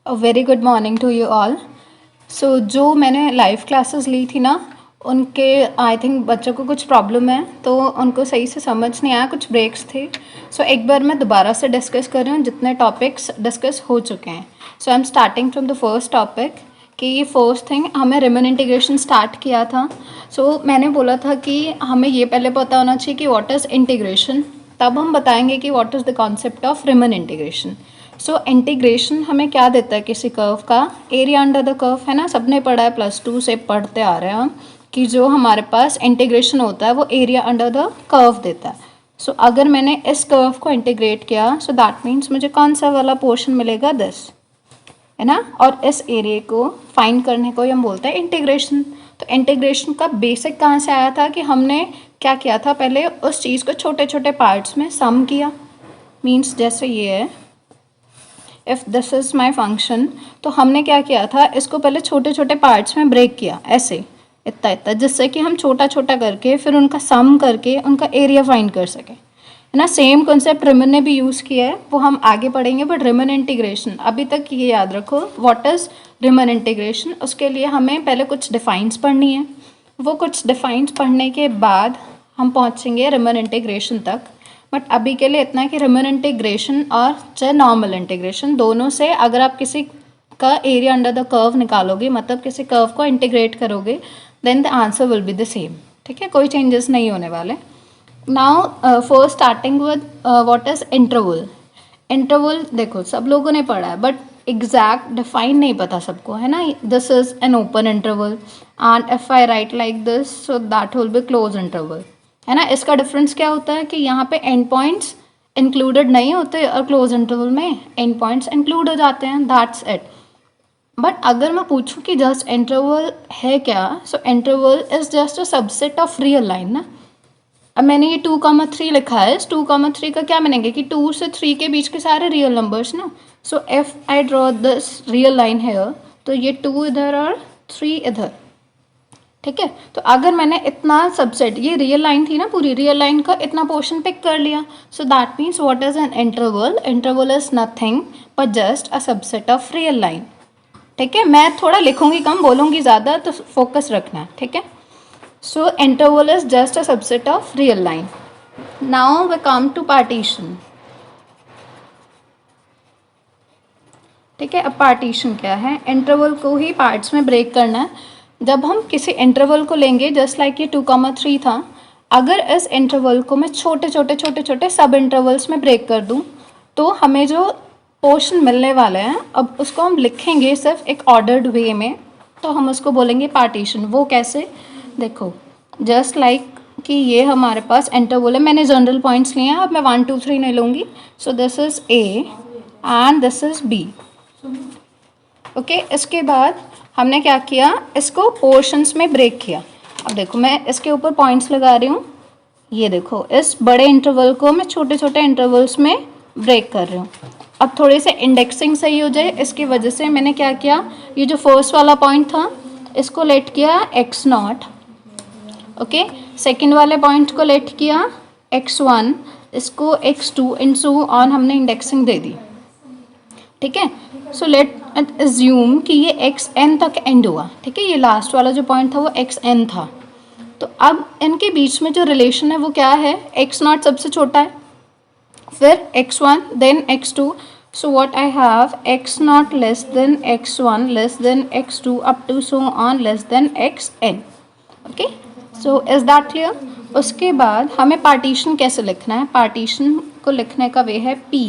Very good morning to you all. So जो मैंने live classes ली थी ना, उनके आई थिंक बच्चों को कुछ प्रॉब्लम है, तो उनको सही से समझ नहीं आया, कुछ ब्रेक्स थे। सो एक बार मैं दोबारा से डिस्कस कर रही हूँ जितने टॉपिक्स डिस्कस हो चुके हैं। So I am starting from the first topic कि ये फर्स्ट थिंग हमें रिमन इंटीग्रेशन स्टार्ट किया था। सो मैंने बोला था कि हमें ये पहले पता होना चाहिए कि व्हाट इज़ इंटीग्रेशन, तब हम बताएंगे कि what is the concept of Riemann integration. So integration हमें क्या देता है, किसी कर्व का एरिया अंडर द कर्व, है ना, सबने पढ़ा है, +2 से पढ़ते आ रहे हैं हम कि जो हमारे पास इंटीग्रेशन होता है वो एरिया अंडर द कर्व देता है। सो अगर मैंने इस कर्व को इंटीग्रेट किया, सो दैट मीन्स मुझे कौन सा वाला पोर्शन मिलेगा, दिस, है ना। और इस एरिया को फाइंड करने को हम बोलते हैं इंटीग्रेशन। तो इंटीग्रेशन का बेसिक कहाँ से आया था कि हमने क्या किया था, पहले उस चीज़ को छोटे छोटे पार्ट्स में सम किया। मीन्स जैसे ये है, if this is my function, तो हमने क्या किया था, इसको पहले छोटे छोटे पार्ट्स में ब्रेक किया, ऐसे इतना इतना, जिससे कि हम छोटा छोटा करके फिर उनका सम करके उनका एरिया फाइंड कर सकें, है ना। सेम कॉन्सेप्ट रिमन ने भी यूज़ किया है, वो हम आगे पढ़ेंगे। बट रिमन इंटीग्रेशन अभी तक ये याद रखो, व्हाट इज़ रिमन इंटीग्रेशन। उसके लिए हमें पहले कुछ डिफाइंस पढ़नी है, वो कुछ डिफाइंस पढ़ने के बाद हम पहुँचेंगे रिमन इंटीग्रेशन तक। बट अभी के लिए इतना कि रिमन इंटीग्रेशन और चाहे नॉर्मल इंटीग्रेशन, दोनों से अगर आप किसी का एरिया अंडर द कर्व निकालोगे, मतलब किसी कर्व को इंटीग्रेट करोगे, then the answer will be the same. ठीक है, कोई चेंजेस नहीं होने वाले। Now first starting with what is interval. Interval देखो सब लोगों ने पढ़ा है, बट एग्जैक्ट डिफाइन नहीं पता सबको, है ना। This is an open interval and if I right like this, so that will be close interval, है ना। इसका डिफरेंस क्या होता है कि यहाँ पे एंड पॉइंट्स इंक्लूडेड नहीं होते और क्लोज इंटरवल में एंड पॉइंट्स इंक्लूड हो जाते हैं, दैट्स इट। बट अगर मैं पूछूं कि जस्ट इंटरवल है क्या, so interval is just a subset of real line ना। अब मैंने ये 2,3 लिखा है, इस 2,3 का क्या मानेंगे कि 2 से 3 के बीच के सारे रियल नंबर्स ना। So if I draw this real line here, तो ये 2 इधर और 3 इधर, ठीक है। तो अगर मैंने इतना सबसेट, ये रियल लाइन थी ना, पूरी रियल लाइन का इतना पोर्शन पिक कर लिया, so that means what is an interval. Interval is nothing but just a subset of real line. ठीक है, मैं थोड़ा लिखूंगी कम, बोलूंगी ज़्यादा, तो फोकस रखना है, ठीक है। So interval is just a subset of real line. Now we come to partition. ठीक है, अब पार्टीशन क्या है, इंटरवल को ही पार्ट्स में ब्रेक करना है। जब हम किसी इंटरवल को लेंगे, जस्ट लाइक ये 2,3 था, अगर इस इंटरवल को मैं छोटे छोटे छोटे छोटे सब इंटरवल्स में ब्रेक कर दूं, तो हमें जो पोर्शन मिलने वाला है, अब उसको हम लिखेंगे सिर्फ एक ऑर्डर्ड वे में, तो हम उसको बोलेंगे पार्टीशन। वो कैसे, देखो, जस्ट लाइक कि ये हमारे पास इंटरवल है, मैंने जनरल पॉइंट्स लिए हैं, अब मैं 1 2 3 नहीं लूँगी। So this is A and this is B. Okay, इसके बाद हमने क्या किया, इसको पोर्शंस में ब्रेक किया। अब देखो मैं इसके ऊपर पॉइंट्स लगा रही हूँ, ये देखो इस बड़े इंटरवल को मैं छोटे छोटे इंटरवल्स में ब्रेक कर रही हूँ। अब थोड़े से इंडेक्सिंग सही हो जाए, इसकी वजह से मैंने क्या किया, ये जो फर्स्ट वाला पॉइंट था इसको लेट किया x0, ओके। सेकेंड वाले पॉइंट को लेट किया x1, इसको x2 इन सो ऑन हमने इंडेक्सिंग दे दी, ठीक है। सो लेट एज्यूम कि ये xn तक एंड हुआ, ठीक है। ये लास्ट वाला जो पॉइंट था वो xn था। तो अब इनके बीच में जो रिलेशन है वो क्या है, x0 सबसे छोटा है, फिर x1 then x2। So what I have, x0 less than x1 less than x2 up to so on less than xn, okay. So is that clear. उसके बाद हमें पार्टीशन कैसे लिखना है, पार्टीशन को लिखने का वे है p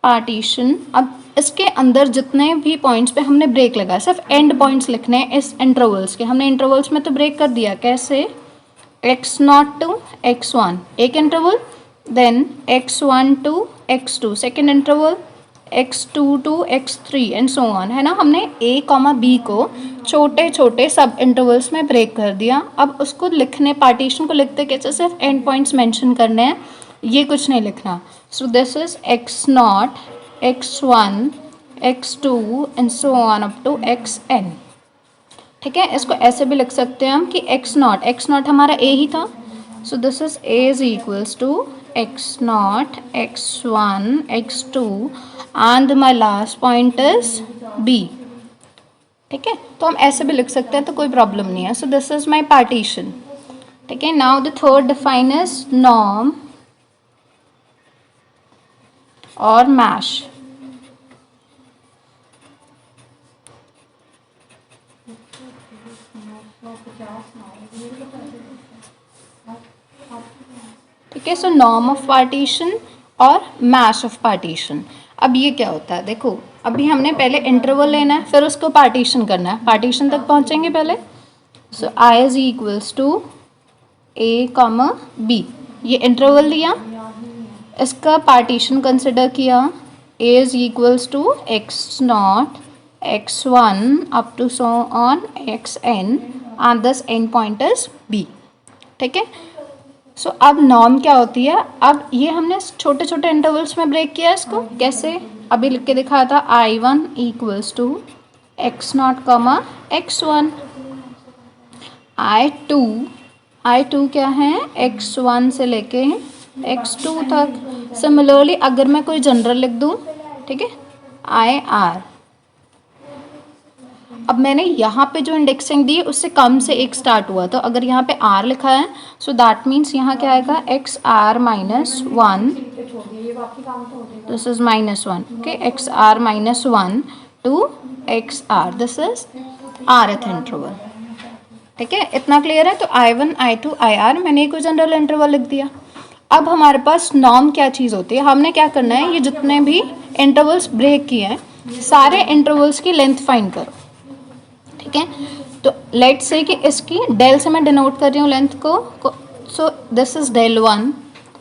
पार्टीशन। अब इसके अंदर जितने भी पॉइंट्स पे हमने ब्रेक लगाया, सिर्फ एंड पॉइंट्स लिखने हैं इस इंटरवल्स के। हमने इंटरवल्स में तो ब्रेक कर दिया, कैसे, x0 टू x1 एक interval, then x1 to x2 second interval, x2 to x3 and so on, है ना। हमने a कॉमा b को छोटे छोटे सब इंटरवल्स में ब्रेक कर दिया। अब उसको लिखने, पार्टीशन को लिखते कैसे, सिर्फ एंड पॉइंट्स मेंशन करने हैं, ये कुछ नहीं लिखना। So this is x0 x1 x2 and so on up to xn, ठीक है। इसको ऐसे भी लिख सकते हैं हम कि x0 हमारा a ही था, so this is a is equals to x0, x1, x2 and my last point is b. ठीक है, तो हम ऐसे भी लिख सकते हैं तो कोई प्रॉब्लम नहीं है. सो दिस इज माई पार्टीशन. ठीक है, now the third define is norm और मैश. ठीक है, सो नॉर्म ऑफ पार्टीशन और मैश ऑफ पार्टीशन. अब ये क्या होता है, देखो अभी हमने पहले इंटरवल लेना है, फिर उसको पार्टीशन करना है. पार्टीशन तक पहुंचेंगे पहले. So I is equals to a comma b. ये इंटरवल लिया, इसका पार्टीशन कंसिडर किया. A is equals to x naught, x1 up to so on xn and this end point is b. ठीक है, सो अब नॉर्म क्या होती है. अब ये हमने छोटे छोटे इंटरवल्स में ब्रेक किया इसको. कैसे, अभी लिख के दिखाया था. I1 equals to x0 comma x1. I2 क्या है, x1 से लेके x2 तक. सिमिलरली अगर मैं कोई जनरल लिख दूँ, ठीक है, IR. अब मैंने यहाँ पे जो इंडेक्सिंग दी है उससे कम से एक स्टार्ट हुआ, तो अगर यहाँ पे R लिखा है सो दैट मीन्स यहाँ क्या आएगा, XR minus 1. This is minus 1. Okay, XR minus 1 to XR. This is rth interval. ठीक है, इतना क्लियर है. तो I1, I2, IR मैंने कोई जनरल इंटरवल लिख दिया. अब हमारे पास नॉर्म क्या चीज़ होती है. हमने क्या करना है, ये जितने भी इंटरवल्स ब्रेक किए हैं सारे इंटरवल्स की लेंथ फाइंड करो. ठीक है, तो लेट्स से कि इसकी डेल से मैं डिनोट कर रही हूँ लेंथ को. So this is del 1,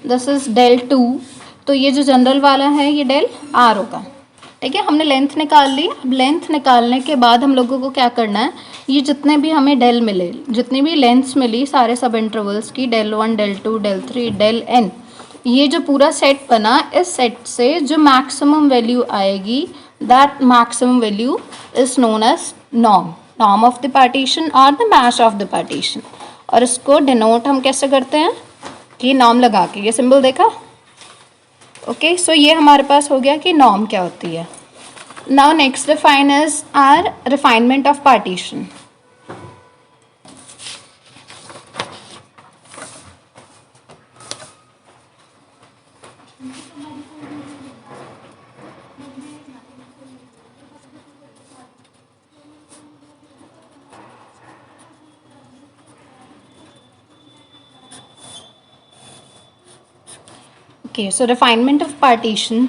this is del 2. तो ये जो जनरल वाला है ये डेल R होगा. ठीक है, हमने लेंथ निकाल ली. अब लेंथ निकालने के बाद हम लोगों को क्या करना है, ये जितने भी हमें डेल मिले, जितनी भी लेंथ्स मिली सारे सब इंटरवल्स की, del 1, del 2, del 3, del n, ये जो पूरा सेट बना, इस सेट से जो मैक्सिमम वैल्यू आएगी that maximum value is known as norm. Norm of the partition और the mesh of the partition. और इसको डिनोट हम कैसे करते हैं, कि नॉर्म लगा के, ये सिंबल देखा. ओके, सो ये हमारे पास हो गया कि नॉर्म क्या होती है. Now next define is our refinement of partition. Okay, so refinement of partition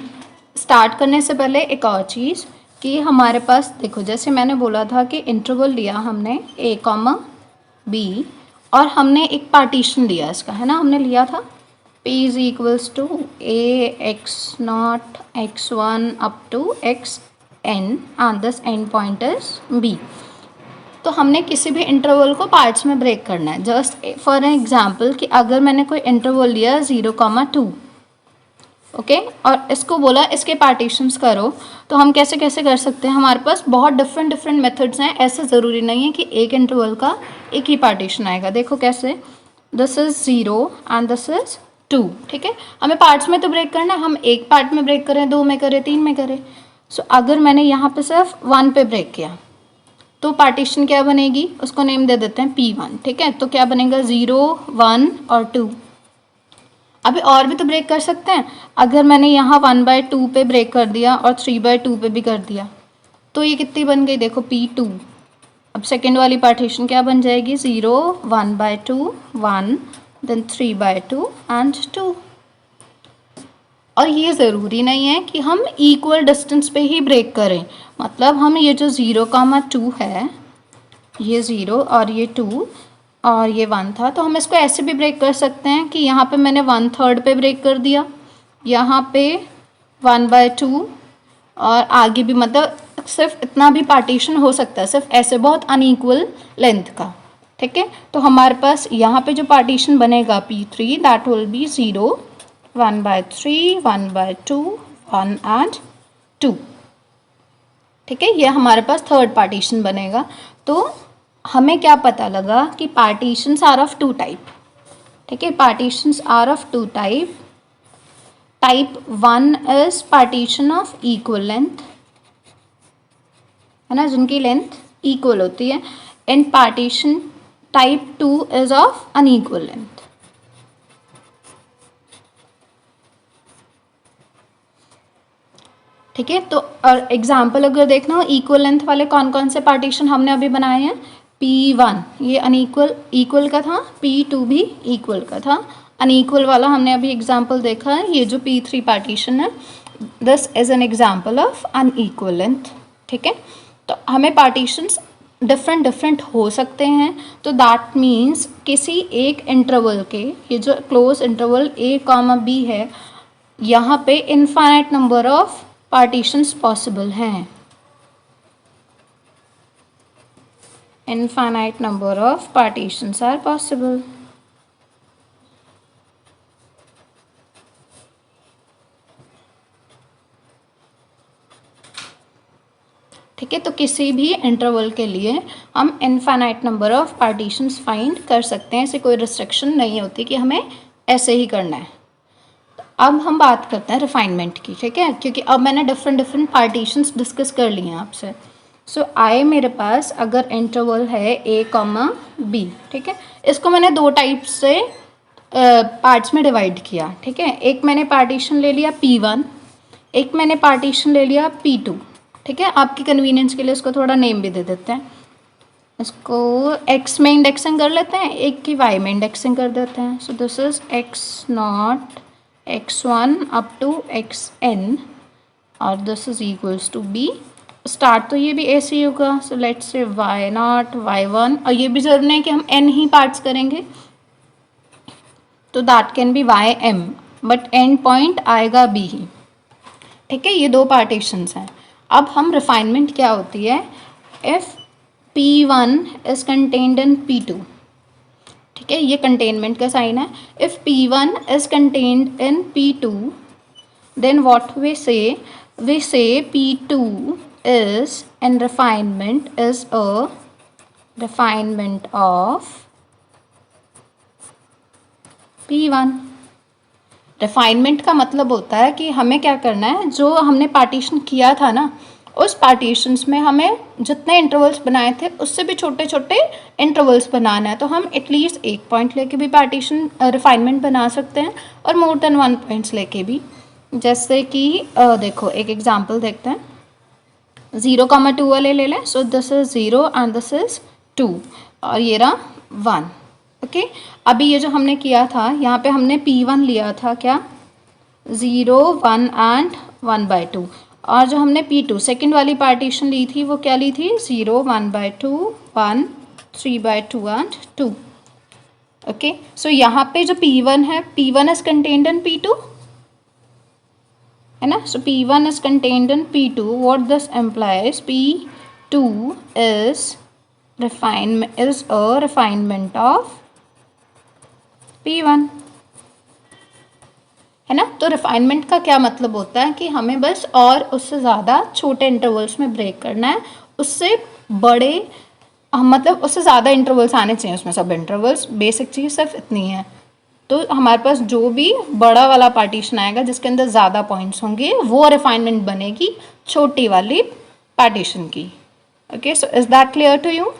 start करने से पहले एक और चीज़ कि हमारे पास देखो, जैसे मैंने बोला था कि इंटरवल लिया हमने a कॉमा b और हमने एक पार्टीशन लिया इसका, है ना, हमने लिया था p is equals to a x0 x1 up to xn and this end point is b. तो हमने किसी भी इंटरवल को पार्ट्स में ब्रेक करना है. जस्ट फॉर एग्जांपल कि अगर मैंने कोई इंटरवल लिया 0,2, ओके, और इसको बोला इसके पार्टीशंस करो, तो हम कैसे कैसे कर सकते हैं. हमारे पास बहुत डिफरेंट मेथड्स हैं. ऐसा ज़रूरी नहीं है कि एक इंटरवल का एक ही पार्टीशन आएगा. देखो कैसे, this is 0 and this is 2. ठीक है, हमें पार्ट्स में तो ब्रेक करना है. हम एक पार्ट में ब्रेक करें, 2 में करें, 3 में करें. सो अगर मैंने यहाँ पे सिर्फ 1 पे ब्रेक किया तो पार्टीशन क्या बनेगी, उसको नेम दे देते हैं P1. ठीक है, तो क्या बनेगा, 0, 1 और 2. अभी और भी तो ब्रेक कर सकते हैं. अगर मैंने यहाँ 1/2 पे ब्रेक कर दिया और 3/2 पे भी कर दिया तो ये कितनी बन गई, देखो P2. अब सेकेंड वाली पार्टीशन क्या बन जाएगी, 0, 1/2, 1, देन 3/2 एंड 2. और ये ज़रूरी नहीं है कि हम इक्वल डिस्टेंस पे ही ब्रेक करें. मतलब हम ये जो 0,2 है, ये 0 और ये 2 और ये 1 था, तो हम इसको ऐसे भी ब्रेक कर सकते हैं कि यहाँ पे मैंने 1/3 पे ब्रेक कर दिया, यहाँ पे 1/2 और आगे भी, मतलब सिर्फ इतना भी पार्टीशन हो सकता है, सिर्फ ऐसे बहुत अनइक्वल लेंथ का. ठीक है, तो हमारे पास यहाँ पे जो पार्टीशन बनेगा P3 that will be 0, 1/3, 1/2, 1 and 2. ठीक है, ये हमारे पास थर्ड पार्टीशन बनेगा. तो हमें क्या पता लगा कि पार्टीशंस आर ऑफ 2 टाइप. ठीक है, partitions are of 2 type. Type 1 is partition of equal length, है ना, जिनकी लेंथ इक्वल होती है। And partition type 2 is of unequal length. ठीक है, तो और एग्जाम्पल अगर देखना हो इक्वल लेंथ वाले कौन कौन से पार्टीशन हमने अभी बनाए हैं, P1 ये अनइक्वल इक्वल का था, P2 भी इक्वल का था, अनइक्वल वाला हमने अभी एग्जाम्पल देखा है, ये जो P3 पार्टीशन है this is an example of unequal length. ठीक है, तो हमें पार्टीशंस डिफरेंट डिफरेंट हो सकते हैं, तो दैट मीन्स किसी एक इंटरवल के, ये जो क्लोज इंटरवल A, B है, यहाँ पे infinite number of partitions possible हैं, infinite number of partitions are possible. ठीक है, तो किसी भी इंटरवल के लिए हम infinite number of partitions find कर सकते हैं, ऐसे कोई रिस्ट्रिक्शन नहीं होती कि हमें ऐसे ही करना है। अब हम बात करते हैं रिफाइनमेंट की। ठीक है, क्योंकि अब मैंने डिफरेंट डिफरेंट पार्टीशंस डिस्कस कर लिए हैं आपसे। सो आई मेरे पास अगर इंटरवल है A, B, ठीक है, इसको मैंने दो टाइप से पार्ट्स में डिवाइड किया। ठीक है, एक मैंने पार्टीशन ले लिया P1, एक मैंने पार्टीशन ले लिया P2। ठीक है, आपकी कन्वीनियंस के लिए इसको थोड़ा नेम भी दे देते हैं, इसको x में इंडेक्सिंग कर लेते हैं, एक की y में इंडेक्सिंग कर देते हैं। So this is x0 x1 up to xn और this is equals to b। Start तो ये भी ऐसे ही होगा, so let's say y0 y1, और ये भी जरूरी नहीं कि हम n ही पार्ट्स करेंगे, तो that can be ym, but and point आएगा b ही। ठीक है, ये दो पार्टीशंस हैं। अब हम रिफाइनमेंट क्या होती है, if P1 is contained in P2। ठीक है, ये कंटेनमेंट का साइन है। If P1 is contained in P2 then what we say P2 is in refinement is a refinement of P1। Refinement का मतलब होता है कि हमें क्या करना है, जो हमने पार्टीशन किया था ना, उस पार्टीशंस में हमें जितने इंटरवल्स बनाए थे उससे भी छोटे छोटे इंटरवल्स बनाना है। तो हम एटलीस्ट एक पॉइंट लेके भी पार्टीशन रिफाइनमेंट बना सकते हैं और मोर देन 1 पॉइंट्स लेके भी। जैसे कि देखो एक एग्जांपल देखते हैं, 0,2 वाले ले लें। सो this is 0 and this is 2 और ये रहा 1। ओके, अभी ये जो हमने किया था, यहाँ पे हमने P1 लिया था क्या, 0 1 एंड 1/2, और जो हमने P2 सेकेंड वाली पार्टीशन ली थी वो क्या ली थी, 0 1/2 1 3/2 एंड 2। ओके, सो यहाँ पे जो P1 है, P1 is contained in P2, है ना। सो P1 is contained in P2, what this implies, P2 is a refinement of P1, है ना। तो रिफाइनमेंट का क्या मतलब होता है कि हमें बस और उससे ज़्यादा छोटे इंटरवल्स में ब्रेक करना है, उससे बड़े मतलब उससे ज़्यादा इंटरवल्स आने चाहिए उसमें, सब इंटरवल्स, बेसिक चीज़ सिर्फ इतनी है। तो हमारे पास जो भी बड़ा वाला पार्टीशन आएगा जिसके अंदर ज़्यादा पॉइंट्स होंगे वो रिफाइनमेंट बनेगी छोटी वाली पार्टीशन की। Okay, so is that clear to you.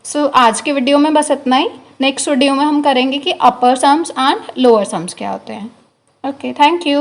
So आज के वीडियो में बस इतना ही। नेक्स्ट वीडियो में हम करेंगे कि अपर सम्स एंड लोअर सम्स क्या होते हैं। Okay, thank you.